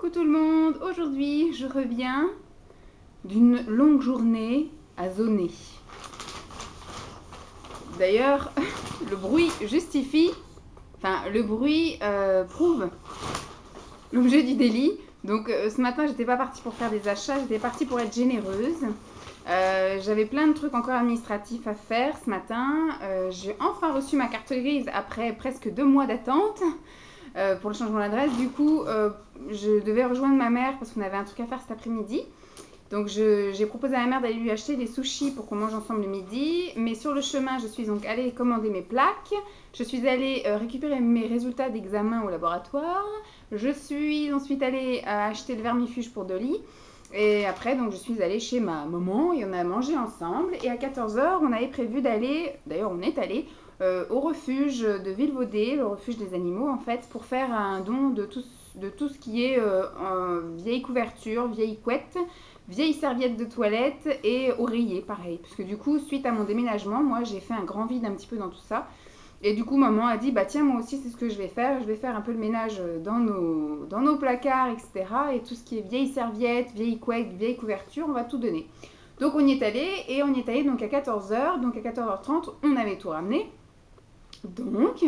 Coucou tout le monde, aujourd'hui je reviens d'une longue journée à zoner. D'ailleurs, le bruit justifie, le bruit prouve l'objet du délit. Donc ce matin j'étais pas partie pour faire des achats, j'étais partie pour être généreuse. J'avais plein de trucs encore administratifs à faire ce matin. J'ai enfin reçu ma carte grise après presque 2 mois d'attente. Pour le changement d'adresse. Du coup, je devais rejoindre ma mère parce qu'on avait un truc à faire cet après-midi. Donc j'ai proposé à ma mère d'aller lui acheter des sushis pour qu'on mange ensemble le midi. Mais sur le chemin, je suis donc allée commander mes plaques. Je suis allée récupérer mes résultats d'examen au laboratoire. Je suis ensuite allée acheter le vermifuge pour Dolly. Et après, donc, je suis allée chez ma maman et on a mangé ensemble. Et à 14h, on avait prévu d'aller, d'ailleurs on est allé, au refuge de Vilvaudée, le refuge des animaux en fait, pour faire un don de tout ce qui est vieille couverture, vieille couette, vieille serviette de toilette et oreiller pareil. Parce que du coup, suite à mon déménagement, moi j'ai fait un grand vide un petit peu dans tout ça. Et du coup, maman a dit, bah tiens, moi aussi, c'est ce que je vais faire. Je vais faire un peu le ménage dans nos placards, etc. Et tout ce qui est vieille serviette, vieille couette, vieille couverture, on va tout donner. Donc on y est allé, et on y est allé donc à 14h. Donc à 14h30, on avait tout ramené. Donc,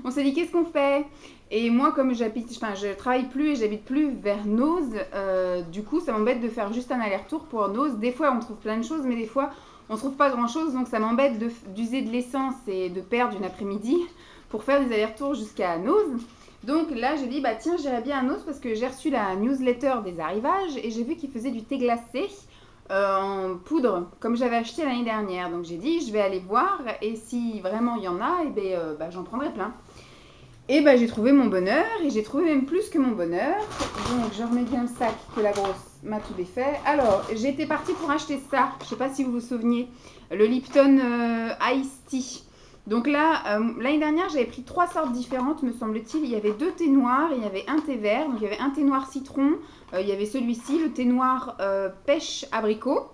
on s'est dit, qu'est-ce qu'on fait? Et moi, comme je travaille plus et j'habite plus vers Noz, du coup, ça m'embête de faire juste un aller-retour pour Noz. Des fois, on trouve plein de choses, mais des fois, on trouve pas grand-chose. Donc, ça m'embête d'user de l'essence et de perdre une après-midi pour faire des allers-retours jusqu'à Noz. Donc là, j'ai dit, bah tiens, j'irai bien à Noz parce que j'ai reçu la newsletter des arrivages et j'ai vu qu'ils faisaient du thé glacé. En poudre comme j'avais acheté l'année dernière. Donc j'ai dit je vais aller voir et si vraiment il y en a, et j'en prendrai plein. Et j'ai trouvé mon bonheur et j'ai trouvé même plus que mon bonheur. Donc je remets bien le sac que la grosse m'a tout défait. Alors j'étais partie pour acheter ça, je sais pas si vous vous souvenez, le Lipton Ice Tea. Donc là, l'année dernière, j'avais pris 3 sortes différentes, me semble-t-il. Il y avait 2 thés noirs, il y avait un thé vert. Donc il y avait un thé noir citron, il y avait celui-ci, le thé noir pêche abricot.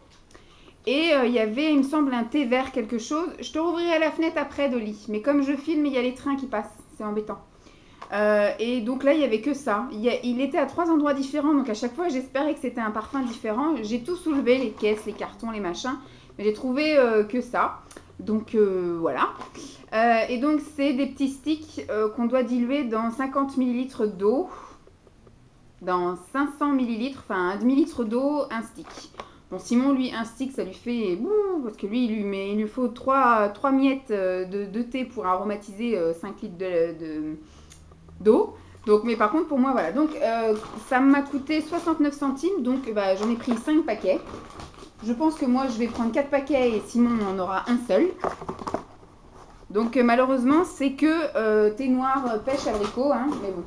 Et il y avait, il me semble, un thé vert quelque chose. Je te rouvrirai la fenêtre après, Dolly. Mais comme je filme, il y a les trains qui passent. C'est embêtant. Et donc là, il n'y avait que ça. Il était à 3 endroits différents. Donc à chaque fois, j'espérais que c'était un parfum différent. J'ai tout soulevé, les caisses, les cartons, les machins. Mais j'ai trouvé que ça. Donc voilà. Et donc c'est des petits sticks qu'on doit diluer dans 50 ml d'eau. Dans 500 ml, enfin un demi-litre d'eau, un stick. Bon, Simon, lui, un stick, ça lui fait... parce que lui, il lui faut 3 miettes de thé pour aromatiser 5 litres d'eau. Donc, mais par contre, pour moi, voilà. Donc, ça m'a coûté 69 centimes. Donc, j'en ai pris 5 paquets. Je pense que moi, je vais prendre 4 paquets et Simon en aura un seul. Donc, malheureusement, c'est que thé noir pêche abricot. Hein, mais bon.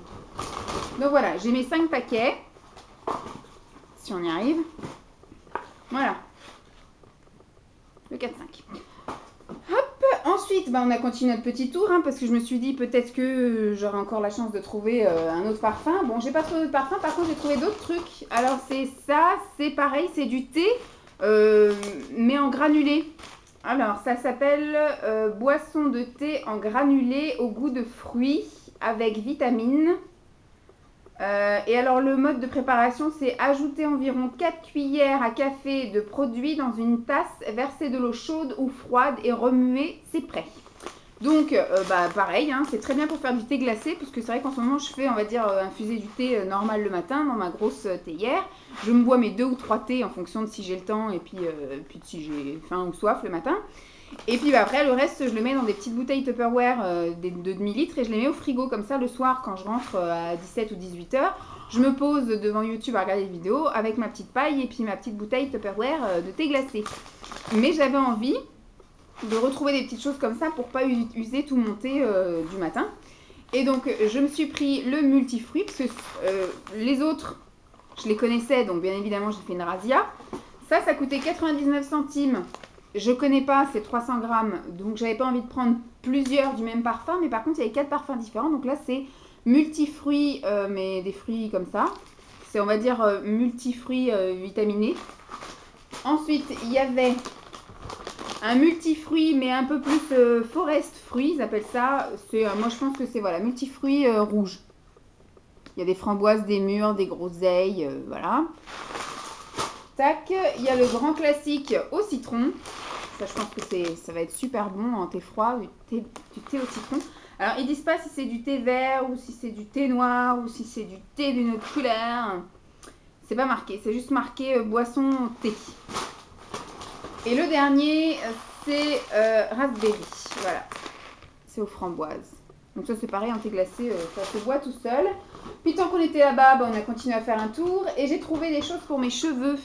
Donc, voilà. J'ai mes 5 paquets. Si on y arrive. Voilà. Le 4-5. Hop. Ensuite, on a continué notre petit tour. Parce que je me suis dit peut-être que j'aurai encore la chance de trouver un autre parfum. Bon, j'ai pas trouvé d'autre parfum. Par contre, j'ai trouvé d'autres trucs. Alors, c'est ça. C'est pareil. C'est du thé. Mais en granulé. Alors, ça s'appelle boisson de thé en granulé au goût de fruits avec vitamines. Et alors, le mode de préparation, c'est ajouter environ 4 cuillères à café de produit dans une tasse, verser de l'eau chaude ou froide et remuer, c'est prêt. Donc, pareil, hein, c'est très bien pour faire du thé glacé, parce que c'est vrai qu'en ce moment, je fais, on va dire, infuser du thé normal le matin dans ma grosse théière. Je me bois mes 2 ou 3 thés en fonction de si j'ai le temps et puis de si j'ai faim ou soif le matin. Et puis après, le reste, je le mets dans des petites bouteilles Tupperware de demi-litres et je les mets au frigo comme ça le soir quand je rentre à 17 ou 18 heures. Je me pose devant YouTube à regarder des vidéos avec ma petite paille et puis ma petite bouteille Tupperware de thé glacé. Mais j'avais envie de retrouver des petites choses comme ça pour pas user tout mon thé du matin. Et donc, je me suis pris le multifruit parce que les autres, je les connaissais, donc bien évidemment, j'ai fait une razzia. Ça coûtait 99 centimes. Je connais pas, c'est 300 grammes, donc j'avais pas envie de prendre plusieurs du même parfum, mais par contre il y avait 4 parfums différents, donc là c'est multifruits, mais des fruits comme ça, c'est on va dire multifruits vitaminés. Ensuite il y avait un multifruit, mais un peu plus forest fruits, ils appellent ça, moi je pense que c'est voilà, multifruits rouge. Il y a des framboises, des mûres, des groseilles, voilà. Tac, il y a le grand classique au citron. Ça, je pense que ça va être super bon en thé froid, du thé au citron. Alors, ils disent pas si c'est du thé vert ou si c'est du thé noir ou si c'est du thé d'une autre couleur. C'est pas marqué, c'est juste marqué boisson thé. Et le dernier, c'est raspberry. Voilà, c'est aux framboises. Donc ça c'est pareil, en thé glacé, ça se boit tout seul. Puis tant qu'on était là-bas, on a continué à faire un tour. Et j'ai trouvé des choses pour mes cheveux.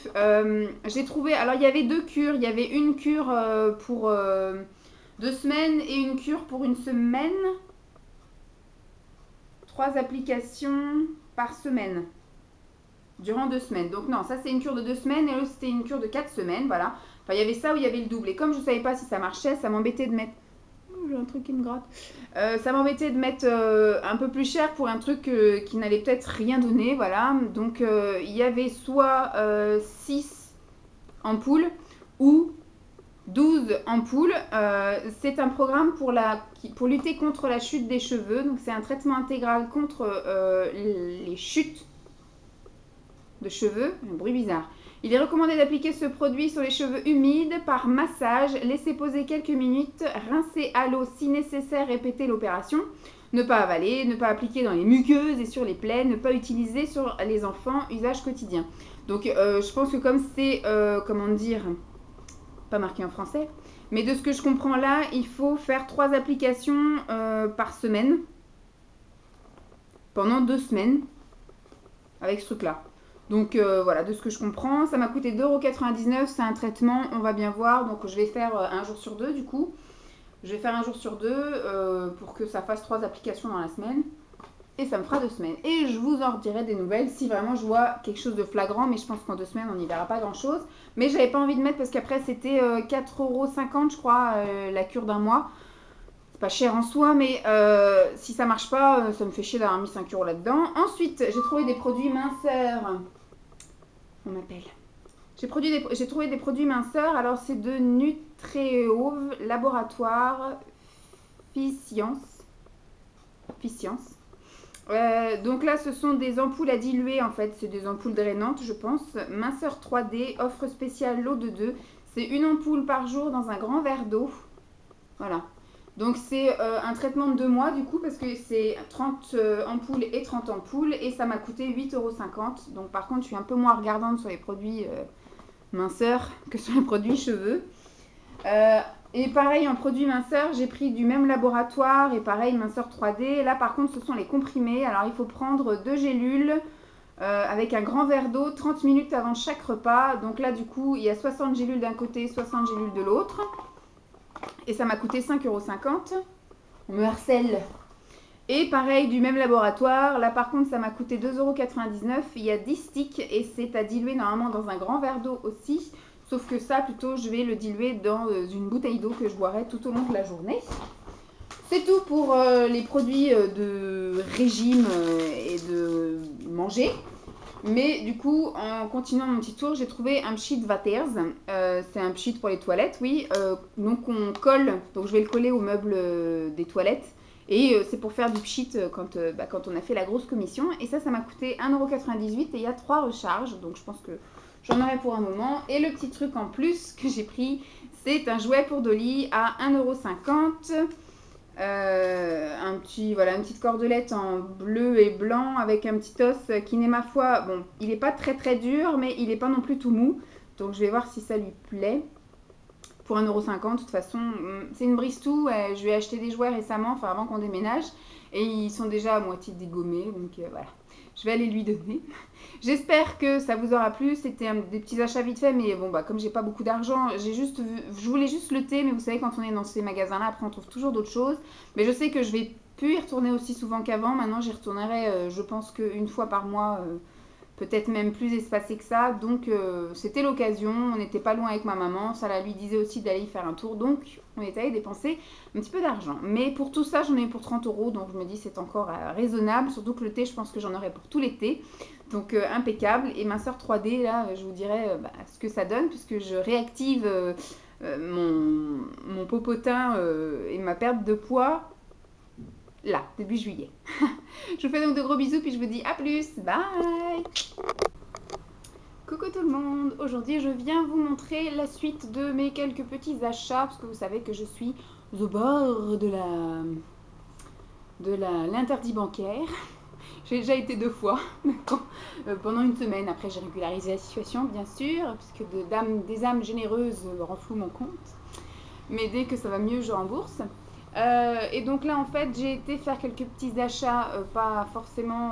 J'ai trouvé, alors il y avait 2 cures. Il y avait une cure pour 2 semaines et une cure pour 1 semaine. 3 applications par semaine. Durant 2 semaines. Donc non, ça c'est une cure de 2 semaines et l'autre c'était une cure de 4 semaines, voilà. Enfin, il y avait ça ou il y avait le double. Et comme je ne savais pas si ça marchait, ça m'embêtait de mettre... J'ai un truc qui me gratte. Ça m'embêtait de mettre un peu plus cher pour un truc qui n'allait peut-être rien donner, voilà. Donc il y avait soit 6 ampoules ou 12 ampoules. C'est un programme pour lutter contre la chute des cheveux. Donc c'est un traitement intégral contre les chutes de cheveux. Un bruit bizarre. Il est recommandé d'appliquer ce produit sur les cheveux humides par massage, laisser poser quelques minutes, rincer à l'eau si nécessaire, répéter l'opération. Ne pas avaler, ne pas appliquer dans les muqueuses et sur les plaies, ne pas utiliser sur les enfants, usage quotidien. Donc je pense que comme c'est, comment dire, pas marqué en français, mais de ce que je comprends là, il faut faire 3 applications par semaine, pendant 2 semaines, avec ce truc-là. Donc voilà, de ce que je comprends, ça m'a coûté 2,99 €, c'est un traitement, on va bien voir. Donc je vais faire un jour sur 2 du coup. Je vais faire un jour sur 2 pour que ça fasse 3 applications dans la semaine. Et ça me fera 2 semaines. Et je vous en redirai des nouvelles si vraiment je vois quelque chose de flagrant. Mais je pense qu'en 2 semaines, on n'y verra pas grand-chose. Mais j'avais pas envie de mettre parce qu'après, c'était 4,50 € je crois, la cure d'1 mois. C'est pas cher en soi, mais si ça marche pas, ça me fait chier d'avoir mis 5 € là-dedans. Ensuite, j'ai trouvé des produits minceurs. On m'appelle. J'ai trouvé des produits minceurs. Alors, c'est de Nutreo Laboratoire Fiscience. Donc là, ce sont des ampoules à diluer, en fait. C'est des ampoules drainantes, je pense. Minceur 3D, offre spéciale lot de 2. C'est une ampoule par jour dans un grand verre d'eau. Voilà. Donc c'est un traitement de 2 mois du coup parce que c'est 30 ampoules et 30 ampoules et ça m'a coûté 8,50 €. Donc par contre je suis un peu moins regardante sur les produits minceurs que sur les produits cheveux. Et pareil en produits minceurs j'ai pris du même laboratoire et pareil minceur 3D. Là par contre ce sont les comprimés. Alors il faut prendre 2 gélules avec un grand verre d'eau 30 minutes avant chaque repas. Donc là du coup il y a 60 gélules d'un côté, 60 gélules de l'autre. Et ça m'a coûté 5,50 €. On me harcèle. Et pareil, du même laboratoire. Là, par contre, ça m'a coûté 2,99 €. Il y a 10 sticks et c'est à diluer normalement dans un grand verre d'eau aussi. Sauf que ça, plutôt, je vais le diluer dans une bouteille d'eau que je boirai tout au long de la journée. C'est tout pour les produits de régime et de manger. Mais du coup, en continuant mon petit tour, j'ai trouvé un pchit Waters. C'est un pchit pour les toilettes, oui. Donc on colle, donc je vais le coller au meuble des toilettes. Et c'est pour faire du pchit quand on a fait la grosse commission. Et ça m'a coûté 1,98 € et il y a 3 recharges. Donc je pense que j'en aurai pour un moment. Et le petit truc en plus que j'ai pris, c'est un jouet pour Dolly à 1,50 €. Une petite cordelette en bleu et blanc avec un petit os qui n'est ma foi, bon, il n'est pas très très dur, mais il n'est pas non plus tout mou. Donc je vais voir si ça lui plaît. Pour 1,50 €, de toute façon, c'est une brise-tout. Je lui ai acheté des jouets récemment, enfin avant qu'on déménage. Et ils sont déjà à moitié dégommés, donc voilà. Je vais aller lui donner. J'espère que ça vous aura plu. C'était des petits achats vite fait, mais bon, comme j'ai pas beaucoup d'argent, je voulais juste le thé, mais vous savez, quand on est dans ces magasins-là, après on trouve toujours d'autres choses. Mais je sais que je vais plus y retourner aussi souvent qu'avant. Maintenant, j'y retournerai, je pense qu'une fois par mois, peut-être même plus espacé que ça. Donc, c'était l'occasion. On n'était pas loin avec ma maman. Ça la lui disait aussi d'aller y faire un tour. Donc, on est allé dépenser un petit peu d'argent. Mais pour tout ça, j'en ai eu pour 30 €. Donc, je me dis c'est encore raisonnable. Surtout que le thé, je pense que j'en aurai pour tout l'été. Donc, impeccable. Et minceur 3D, là, je vous dirai ce que ça donne. Puisque je réactive mon popotin et ma perte de poids. là, début juillet. Je vous fais donc de gros bisous, puis je vous dis à plus. Bye. Coucou tout le monde. Aujourd'hui, je viens vous montrer la suite de mes quelques petits achats, parce que vous savez que je suis au bord de l'interdit bancaire. J'ai déjà été 2 fois, pendant une semaine. Après, j'ai régularisé la situation, bien sûr, puisque des âmes généreuses renflouent mon compte. Mais dès que ça va mieux, je rembourse. Et donc là, en fait, j'ai été faire quelques petits achats, pas forcément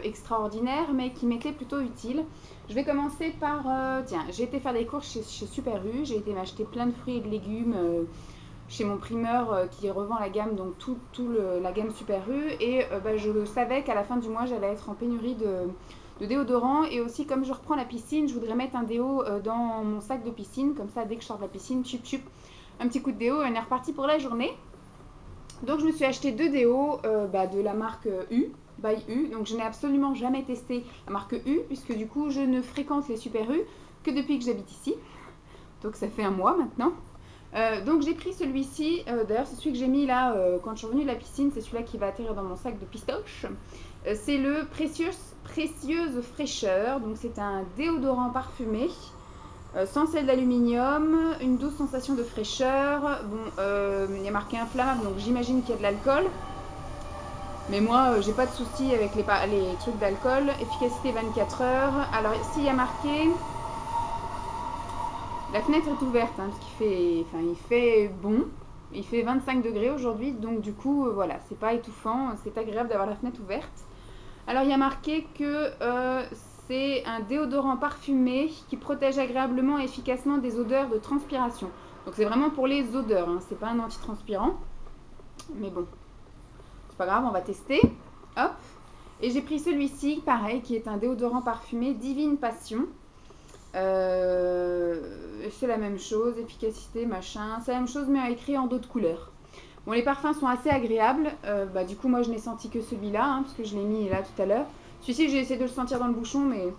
extraordinaires, mais qui m'étaient plutôt utiles. Je vais commencer par... tiens, j'ai été faire des courses chez Super U. J'ai été m'acheter plein de fruits et de légumes chez mon primeur qui revend la gamme, donc la gamme Super U. Et je savais qu'à la fin du mois, j'allais être en pénurie de déodorant. Et aussi, comme je reprends la piscine, je voudrais mettre un déo dans mon sac de piscine. Comme ça, dès que je sors de la piscine, chup chup, un petit coup de déo et on est reparti pour la journée. Donc je me suis acheté 2 déos de la marque U, by U. Donc je n'ai absolument jamais testé la marque U, puisque du coup je ne fréquente les Super U que depuis que j'habite ici. Donc ça fait un mois maintenant. Donc j'ai pris celui-ci, d'ailleurs c'est celui que j'ai mis là quand je suis revenue de la piscine, c'est celui-là qui va atterrir dans mon sac de pistoche. C'est le Précieuse Fraîcheur, donc c'est un déodorant parfumé. Sans sel d'aluminium, une douce sensation de fraîcheur. Bon, il y a marqué inflammable, donc j'imagine qu'il y a de l'alcool. Mais moi, j'ai pas de souci avec les trucs d'alcool. Efficacité 24 heures. Alors, ici, il y a marqué... La fenêtre est ouverte, hein, parce il fait bon. Il fait 25 degrés aujourd'hui, donc du coup, voilà, c'est pas étouffant. C'est agréable d'avoir la fenêtre ouverte. Alors, il y a marqué que... c'est un déodorant parfumé qui protège agréablement et efficacement des odeurs de transpiration. Donc c'est vraiment pour les odeurs, hein. C'est pas un antitranspirant. Mais bon, c'est pas grave, on va tester. Hop. Et j'ai pris celui-ci, pareil, qui est un déodorant parfumé Divine Passion. C'est la même chose, efficacité, machin. C'est la même chose, mais écrit en d'autres couleurs. Bon, les parfums sont assez agréables. Du coup, moi, je n'ai senti que celui-là, hein, parce que je l'ai mis là tout à l'heure. Celui-ci, j'ai essayé de le sentir dans le bouchon, mais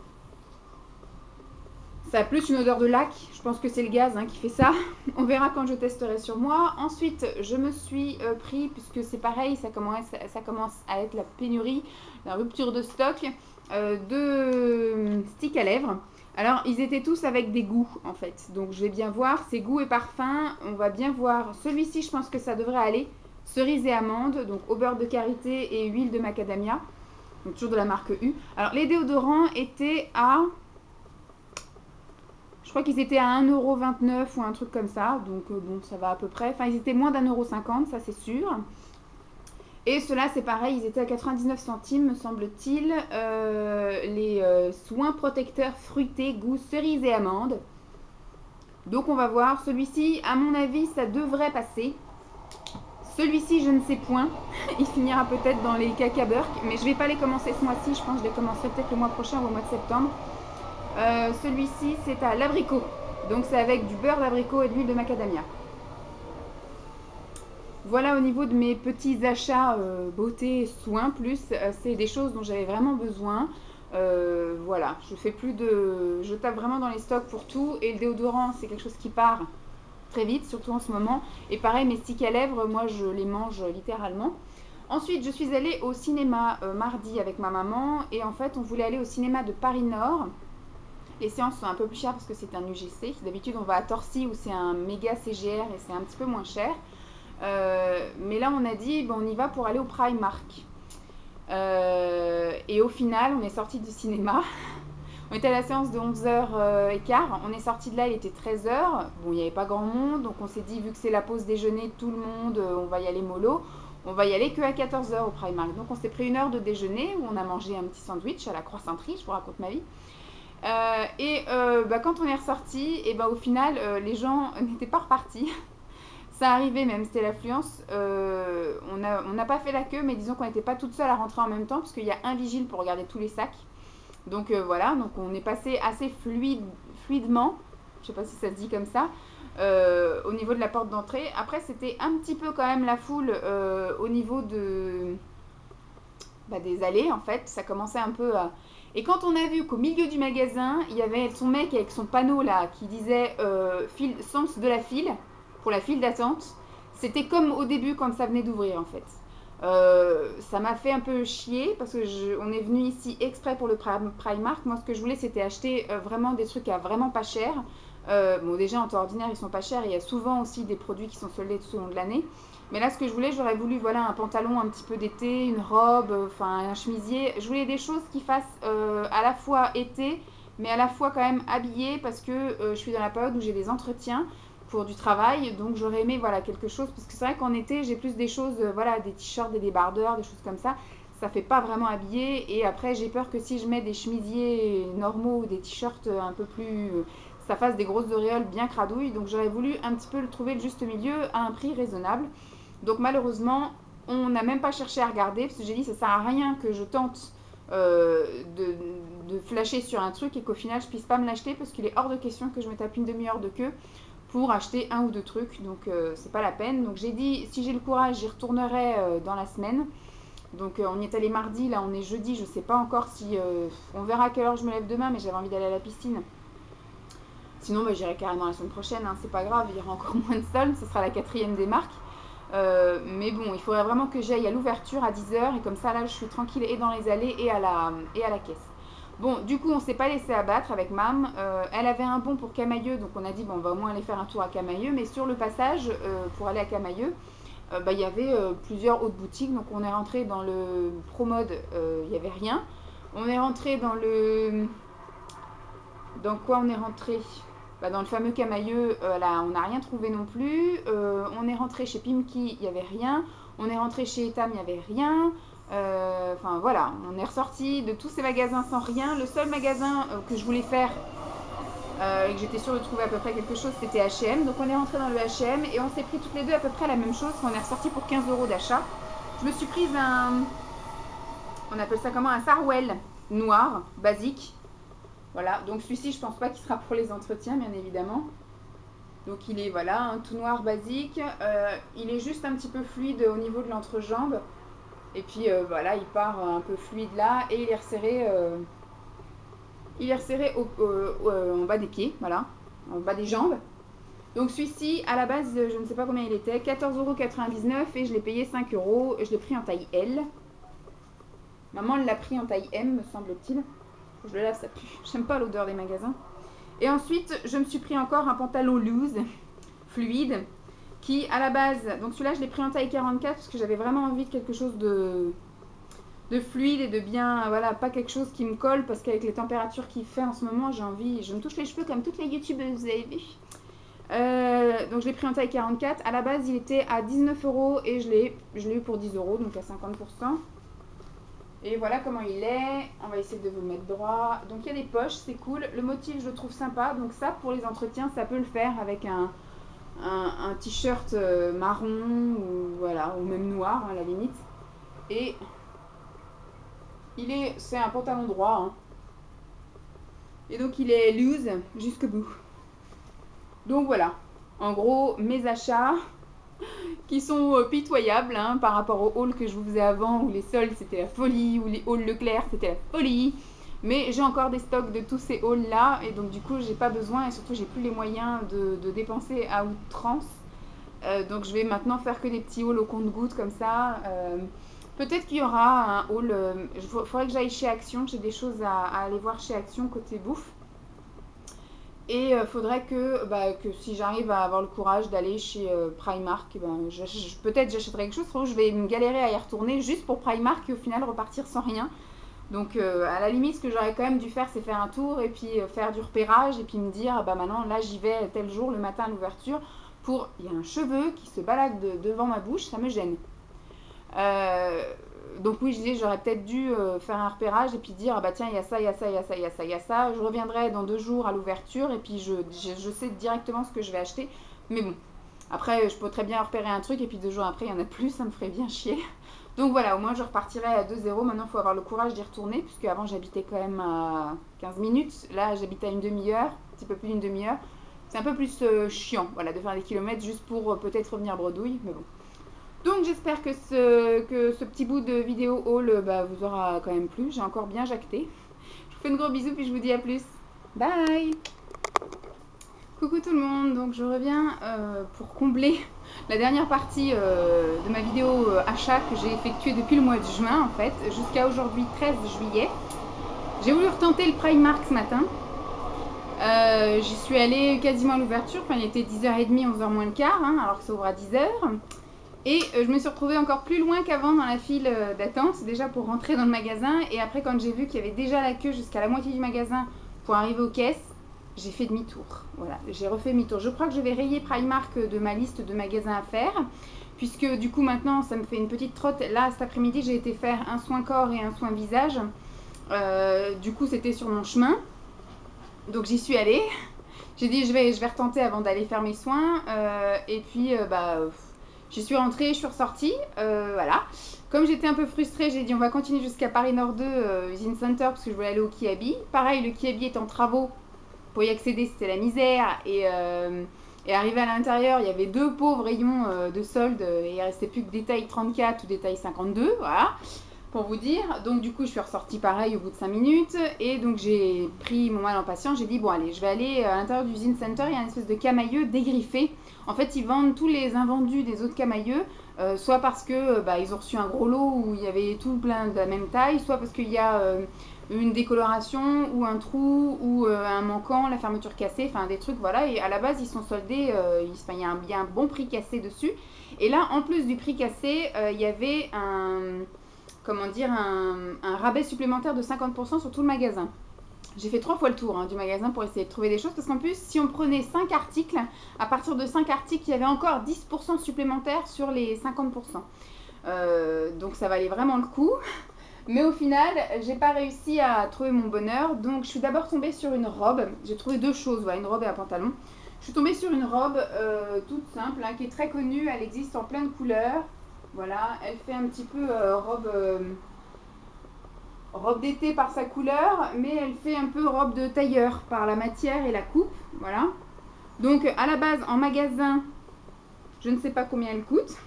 ça a plus une odeur de lac. Je pense que c'est le gaz qui fait ça. On verra quand je testerai sur moi. Ensuite, je me suis pris, puisque c'est pareil, ça commence à être la pénurie, la rupture de stock, de sticks à lèvres. Alors, ils étaient tous avec des goûts, en fait. Donc, je vais bien voir ces goûts et parfums. On va bien voir. Celui-ci, je pense que ça devrait aller. Cerise et amande, donc au beurre de karité et huile de macadamia. Donc toujours de la marque U. Alors les déodorants étaient à... Je crois qu'ils étaient à 1,29€ ou un truc comme ça. Donc bon, ça va à peu près. Enfin, ils étaient moins d'1,50€, ça c'est sûr. Et ceux-là, c'est pareil, ils étaient à 99 centimes, me semble-t-il. Les soins protecteurs fruités, goût cerise et amande. Donc on va voir. Celui-ci, à mon avis, ça devrait passer. Celui-ci, je ne sais point. Il finira peut-être dans les caca-burks, mais je ne vais pas les commencer ce mois-ci. Je pense que je les commencerai peut-être le mois prochain ou au mois de septembre. Celui-ci, c'est à l'abricot. Donc c'est avec du beurre d'abricot et de l'huile de macadamia. Voilà au niveau de mes petits achats beauté, soins, plus c'est des choses dont j'avais vraiment besoin. Voilà, je tape vraiment dans les stocks pour tout. Et le déodorant, c'est quelque chose qui part très vite, surtout en ce moment. Et pareil, mes sticks à lèvres, moi je les mange littéralement. Ensuite, je suis allée au cinéma mardi avec ma maman. Et en fait, on voulait aller au cinéma de Paris Nord. Les séances sont un peu plus chères parce que c'est un UGC. D'habitude, on va à Torcy où c'est un méga CGR et c'est un petit peu moins cher. Mais là, on a dit, on y va pour aller au Primark. Et au final, on est sorti du cinéma. On était à la séance de 11h15. On est sorti de là, il était 13h. Bon, il n'y avait pas grand monde. Donc, on s'est dit, vu que c'est la pause déjeuner de tout le monde, on va y aller mollo. On va y aller que à 14h au Primark. Donc, on s'est pris 1 heure de déjeuner où on a mangé un petit sandwich à la croissanterie. Je vous raconte ma vie. Quand on est ressorti, au final, les gens n'étaient pas repartis. Ça arrivait même, c'était l'affluence. On n'a pas fait la queue, mais disons qu'on n'était pas toutes seules à rentrer en même temps, parce qu'il y a un vigile pour regarder tous les sacs. Donc voilà, donc on est passé assez fluidement, je sais pas si ça se dit comme ça, au niveau de la porte d'entrée. Après, c'était un petit peu quand même la foule au niveau des allées, en fait. Ça commençait un peu à... Et quand on a vu qu'au milieu du magasin, il y avait son mec avec son panneau là qui disait sens de la file, pour la file d'attente, c'était comme au début quand ça venait d'ouvrir en fait. Ça m'a fait un peu chier parce que on est venu ici exprès pour le Primark. Moi, ce que je voulais, c'était acheter vraiment des trucs à vraiment pas cher. Bon, déjà en temps ordinaire, ils sont pas chers. Il y a souvent aussi des produits qui sont soldés tout au long de l'année. Mais là, ce que je voulais, j'aurais voulu voilà un pantalon un petit peu d'été, une robe, enfin un chemisier. Je voulais des choses qui fassent à la fois été, mais à la fois quand même habillée parce que je suis dans la période où j'ai des entretiens pour du travail, donc j'aurais aimé voilà quelque chose parce que c'est vrai qu'en été j'ai plus des choses voilà des t-shirts, des débardeurs, des choses comme ça fait pas vraiment habillé et après j'ai peur que si je mets des chemisiers normaux ou des t-shirts un peu plus ça fasse des grosses auréoles bien cradouilles, donc j'aurais voulu un petit peu trouver le juste milieu à un prix raisonnable. Donc malheureusement on n'a même pas cherché à regarder parce que j'ai dit ça sert à rien que je tente de flasher sur un truc et qu'au final je puisse pas me l'acheter parce qu'il est hors de question que je me tape une demi-heure de queue pour acheter un ou deux trucs, donc c'est pas la peine. Donc j'ai dit si j'ai le courage j'y retournerai dans la semaine. Donc on y est allé mardi, là on est jeudi, je sais pas encore si on verra à quelle heure je me lève demain, mais j'avais envie d'aller à la piscine. Sinon bah, j'irai carrément la semaine prochaine, hein, c'est pas grave, il y aura encore moins de soldes, ce sera la 4e des marques. Mais bon, il faudrait vraiment que j'aille à l'ouverture à 10h et comme ça là je suis tranquille et dans les allées et à la caisse. Bon, du coup, on s'est pas laissé abattre avec Mam. Elle avait un bon pour Camailleux, donc on a dit bon, on va au moins aller faire un tour à Camailleux. Mais sur le passage pour aller à Camailleux, bah, y avait plusieurs autres boutiques. Donc on est rentré dans le Promode, il n'y avait rien. On est rentré dans le. Dans quoi on est rentré bah, dans le fameux Camailleux, là, on n'a rien trouvé non plus. On est rentré chez Pimki, il n'y avait rien. On est rentré chez Etam, il n'y avait rien. Enfin voilà, on est ressorti de tous ces magasins sans rien. Le seul magasin que je voulais faire et que j'étais sûre de trouver à peu près quelque chose, c'était H&M. Donc on est rentré dans le H&M et on s'est pris toutes les deux à peu près la même chose. On est ressorti pour 15 € d'achat. Je me suis prise on appelle ça comment, un Sarwell noir, basique. Voilà, donc celui-ci je pense pas qu'il sera pour les entretiens bien évidemment. Donc il est voilà, un tout noir basique. Il est juste un petit peu fluide au niveau de l'entrejambe. Et puis voilà, il part un peu fluide là et il est resserré, en bas des pieds, voilà, en bas des jambes. Donc celui-ci, à la base, je ne sais pas combien il était, 14,99 € et je l'ai payé 5 €. Je l'ai pris en taille L. Maman l'a pris en taille M, me semble-t-il. Je le lave, ça pue. J'aime pas l'odeur des magasins. Et ensuite, je me suis pris encore un pantalon loose, fluide, qui à la base, donc celui-là je l'ai pris en taille 44 parce que j'avais vraiment envie de quelque chose de fluide et de bien, voilà, pas quelque chose qui me colle parce qu'avec les températures qu'il fait en ce moment, j'ai envie, je me touche les cheveux comme toutes les youtubeuses, vous avez vu. Donc je l'ai pris en taille 44, à la base il était à 19 € et je l'ai eu pour 10 €, donc à 50%. Et voilà comment il est, on va essayer de vous le mettre droit. Donc il y a des poches, c'est cool, le motif je le trouve sympa, donc ça pour les entretiens ça peut le faire avec un t-shirt marron ou voilà, ou même noir à la limite. Et c'est un pantalon droit, hein. Et donc il est loose jusqu'au bout. Donc voilà, en gros mes achats qui sont pitoyables hein, par rapport au haul que je vous faisais avant où les soldes c'était la folie, où les hauls Leclerc c'était la folie. Mais j'ai encore des stocks de tous ces hauls là et donc du coup j'ai pas besoin et surtout j'ai plus les moyens de dépenser à outrance. Donc je vais maintenant faire que des petits hauls au compte-gouttes comme ça. Peut-être qu'il y aura un haul. Il faudrait que j'aille chez Action. J'ai des choses à aller voir chez Action côté bouffe. Et il faudrait que si j'arrive à avoir le courage d'aller chez Primark, peut-être j'achèterai quelque chose. Sinon je vais me galérer à y retourner juste pour Primark et au final repartir sans rien. Donc à la limite, ce que j'aurais quand même dû faire, c'est faire un tour et puis faire du repérage et puis me dire, bah maintenant là j'y vais tel jour le matin à l'ouverture. Il y a un cheveu qui se balade devant ma bouche, ça me gêne. Donc oui, je disais, j'aurais peut-être dû faire un repérage et puis dire, ah bah tiens, il y a ça, il y a ça, il y a ça, il y a ça, il y a ça. Je reviendrai dans 2 jours à l'ouverture et puis je sais directement ce que je vais acheter. Mais bon, après, je peux très bien repérer un truc et puis 2 jours après, il y en a plus, ça me ferait bien chier. Donc voilà, au moins je repartirai à 2-0. Maintenant, il faut avoir le courage d'y retourner puisque avant j'habitais quand même à 15 minutes. Là, j'habite à une demi-heure, un petit peu plus d'une demi-heure. C'est un peu plus chiant, voilà, de faire des kilomètres juste pour peut-être revenir bredouille, mais bon. Donc j'espère que ce petit bout de vidéo haul vous aura quand même plu. J'ai encore bien jacté. Je vous fais de gros bisous puis je vous dis à plus. Bye! Coucou tout le monde, donc je reviens pour combler la dernière partie de ma vidéo achat que j'ai effectuée depuis le mois de juin en fait, jusqu'à aujourd'hui 13 juillet. J'ai voulu retenter le Primark ce matin. J'y suis allée quasiment à l'ouverture, enfin il était 10h30, 11h moins le quart, hein, alors que ça ouvre à 10h. Et je me suis retrouvée encore plus loin qu'avant dans la file d'attente, déjà pour rentrer dans le magasin. Et après quand j'ai vu qu'il y avait déjà la queue jusqu'à la moitié du magasin pour arriver aux caisses, j'ai fait demi-tour. Voilà, j'ai refait demi-tour. Je crois que je vais rayer Primark de ma liste de magasins à faire, puisque du coup maintenant ça me fait une petite trotte. Là cet après-midi j'ai été faire un soin corps et un soin visage. Du coup c'était sur mon chemin, donc j'y suis allée. J'ai dit je vais retenter avant d'aller faire mes soins. Et puis j'y suis rentrée, je suis ressortie. Voilà. Comme j'étais un peu frustrée, j'ai dit on va continuer jusqu'à Paris Nord 2, Usine Center, parce que je voulais aller au Kiabi. Pareil, le Kiabi est en travaux. Pour y accéder, c'était la misère. Et arrivé à l'intérieur, il y avait 2 pauvres rayons de solde. Et il restait plus que des tailles 34 ou des tailles 52. Voilà, pour vous dire. Donc du coup, je suis ressortie pareil au bout de 5 minutes. Et donc j'ai pris mon mal en patience. J'ai dit, bon allez, je vais aller à l'intérieur du Usine Center. Il y a une espèce de camailleux dégriffé. En fait, ils vendent tous les invendus des autres camailleux. Soit parce que ils ont reçu un gros lot où il y avait tout plein de la même taille. Soit parce qu'il y a... une décoloration ou un trou ou un manquant, la fermeture cassée, enfin des trucs, voilà. Et à la base, ils sont soldés, il y a un bon prix cassé dessus. Et là, en plus du prix cassé, il y avait un rabais supplémentaire de 50% sur tout le magasin. J'ai fait 3 fois le tour du magasin pour essayer de trouver des choses, parce qu'en plus, si on prenait 5 articles, à partir de 5 articles, il y avait encore 10% supplémentaires sur les 50%. Donc ça valait vraiment le coup. Mais au final, j'ai pas réussi à trouver mon bonheur. Donc je suis d'abord tombée sur une robe. J'ai trouvé 2 choses, voilà, une robe et un pantalon. Je suis tombée sur une robe toute simple, qui est très connue. Elle existe en plein de couleurs. Voilà, elle fait un petit peu robe d'été par sa couleur, mais elle fait un peu robe de tailleur par la matière et la coupe. Voilà. Donc à la base, en magasin, je ne sais pas combien elle coûte.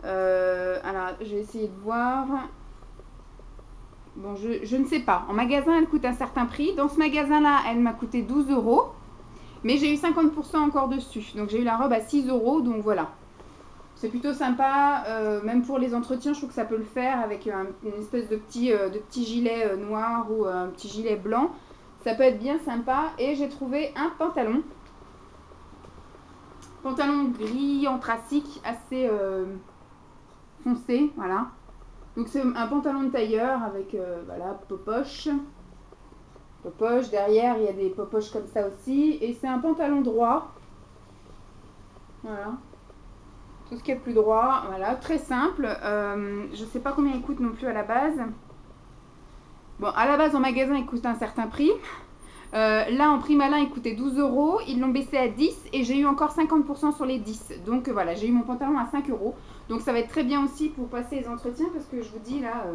Alors, je vais essayer de voir. Bon, je ne sais pas. En magasin, elle coûte un certain prix. Dans ce magasin-là, elle m'a coûté 12 €. Mais j'ai eu 50% encore dessus. Donc, j'ai eu la robe à 6 €. Donc, voilà. C'est plutôt sympa. Même pour les entretiens, je trouve que ça peut le faire avec une espèce de petit gilet noir ou un petit gilet blanc. Ça peut être bien sympa. Et j'ai trouvé un pantalon. Pantalon gris anthracite, assez foncé. Voilà. Donc c'est un pantalon de tailleur avec voilà, popoche. Derrière il y a des popoches comme ça aussi. Et c'est un pantalon droit. Voilà. Tout ce qui est plus droit. Voilà, très simple. Je sais pas combien il coûte non plus à la base. Bon, à la base en magasin il coûte un certain prix. Là en prix malin il coûtait 12 €. Ils l'ont baissé à 10 et j'ai eu encore 50% sur les 10. Donc voilà, j'ai eu mon pantalon à 5 €. Donc ça va être très bien aussi pour passer les entretiens, parce que je vous dis là,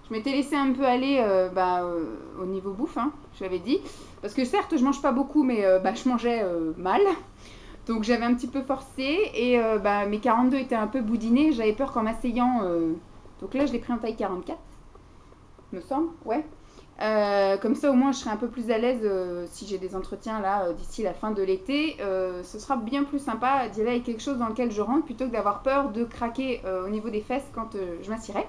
je m'étais laissé un peu aller au niveau bouffe, je l'avais dit. Parce que certes je mange pas beaucoup, mais je mangeais mal. Donc j'avais un petit peu forcé et mes 42 étaient un peu boudinés. J'avais peur qu'en m'asseyant... Donc là je l'ai pris en taille 44, me semble, ouais. Comme ça au moins je serai un peu plus à l'aise si j'ai des entretiens là d'ici la fin de l'été. Ce sera bien plus sympa d'y aller avec quelque chose dans lequel je rentre, plutôt que d'avoir peur de craquer au niveau des fesses quand je m'assierai.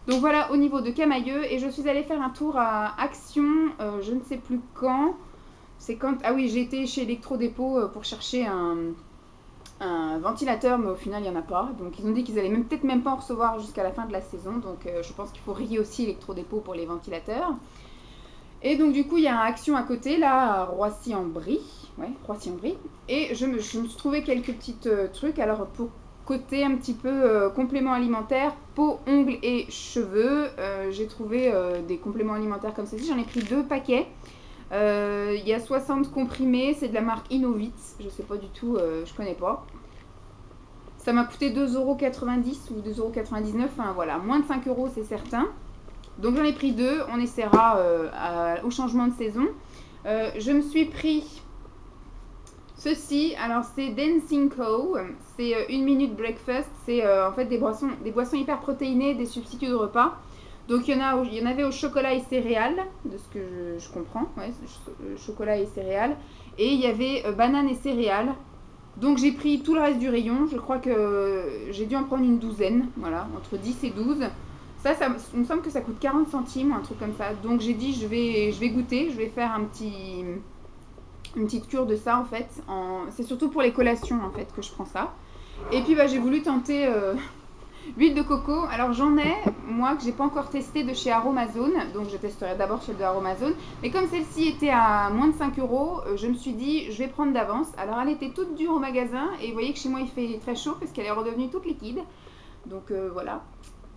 Donc voilà au niveau de camailleux. Et je suis allée faire un tour à Action, je ne sais plus quand. C'est quand... Ah oui, j'ai été chez Electro-Dépôt pour chercher un ventilateur, mais au final il n'y en a pas. Donc ils ont dit qu'ils allaient peut-être même pas en recevoir jusqu'à la fin de la saison. Donc je pense qu'il faut rayer aussi Electro-Dépôt pour les ventilateurs. Et donc du coup il y a un Action à côté là, à Roissy-en-Brie. Ouais, Roissy-en-Brie. Et je me suis trouvé quelques petits trucs. Alors pour côté un petit peu compléments alimentaires, peau, ongles et cheveux, j'ai trouvé des compléments alimentaires comme ceci. J'en ai pris 2 paquets. Il y a 60 comprimés, c'est de la marque Innovit, je sais pas du tout, je connais pas. Ça m'a coûté 2,90 € ou 2,99 €, enfin voilà, moins de 5 € c'est certain. Donc j'en ai pris 2, on essaiera au changement de saison. Je me suis pris ceci, alors c'est Dancing Co, c'est 1 minute breakfast, c'est en fait des boissons hyper protéinées, des substituts de repas. Donc il y en avait au chocolat et céréales, de ce que je comprends, ouais, chocolat et céréales. Et il y avait banane et céréales. Donc j'ai pris tout le reste du rayon, je crois que j'ai dû en prendre une douzaine, voilà, entre 10 et 12. Ça il me semble que ça coûte 40 centimes, un truc comme ça. Donc j'ai dit je vais goûter, je vais faire une petite cure de ça en fait. C'est surtout pour les collations en fait que je prends ça. Et puis j'ai voulu tenter l'huile de coco. Alors j'en ai, moi, que j'ai pas encore testé de chez Aromazone. Donc je testerai d'abord celle de Aromazone. Mais comme celle-ci était à moins de 5 euros, je me suis dit je vais prendre d'avance. Alors elle était toute dure au magasin. Et vous voyez que chez moi il fait très chaud parce qu'elle est redevenue toute liquide. Donc voilà.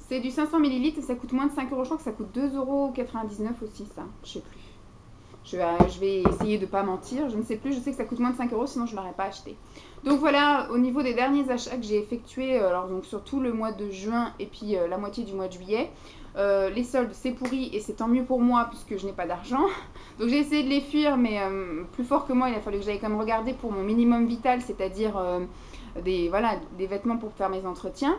C'est du 500 ml et ça coûte moins de 5 euros. Je crois que ça coûte 2,99 euros aussi ça. Je sais plus. Je vais essayer de ne pas mentir, je ne sais plus, je sais que ça coûte moins de 5 euros, sinon je ne l'aurais pas acheté. Donc voilà, au niveau des derniers achats que j'ai effectués, alors donc sur tout le mois de juin et puis la moitié du mois de juillet, les soldes c'est pourri et c'est tant mieux pour moi puisque je n'ai pas d'argent. Donc j'ai essayé de les fuir, mais plus fort que moi, il a fallu que j'aille quand même regarder pour mon minimum vital, c'est-à-dire des vêtements pour faire mes entretiens.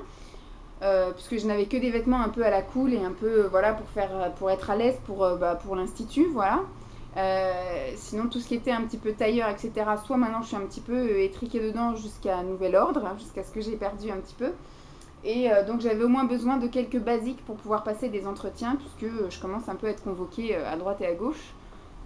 Puisque je n'avais que des vêtements un peu à la cool et un peu voilà pour être à l'aise pour l'institut, voilà. Sinon tout ce qui était un petit peu tailleur, etc. Soit maintenant je suis un petit peu étriquée dedans jusqu'à nouvel ordre, jusqu'à ce que j'ai perdu un petit peu. Et donc j'avais au moins besoin de quelques basiques pour pouvoir passer des entretiens, puisque je commence un peu à être convoquée à droite et à gauche.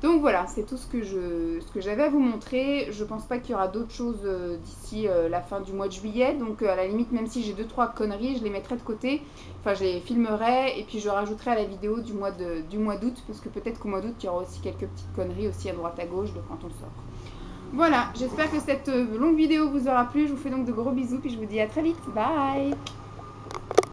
Donc voilà, c'est tout ce que j'avais à vous montrer. Je pense pas qu'il y aura d'autres choses d'ici la fin du mois de juillet. Donc à la limite, même si j'ai 2-3 conneries, je les mettrai de côté. Enfin, je les filmerai et puis je rajouterai à la vidéo du mois d'août. Parce que peut-être qu'au mois d'août, il y aura aussi quelques petites conneries aussi à droite à gauche de quand on sort. Voilà, j'espère que cette longue vidéo vous aura plu. Je vous fais donc de gros bisous puis je vous dis à très vite. Bye!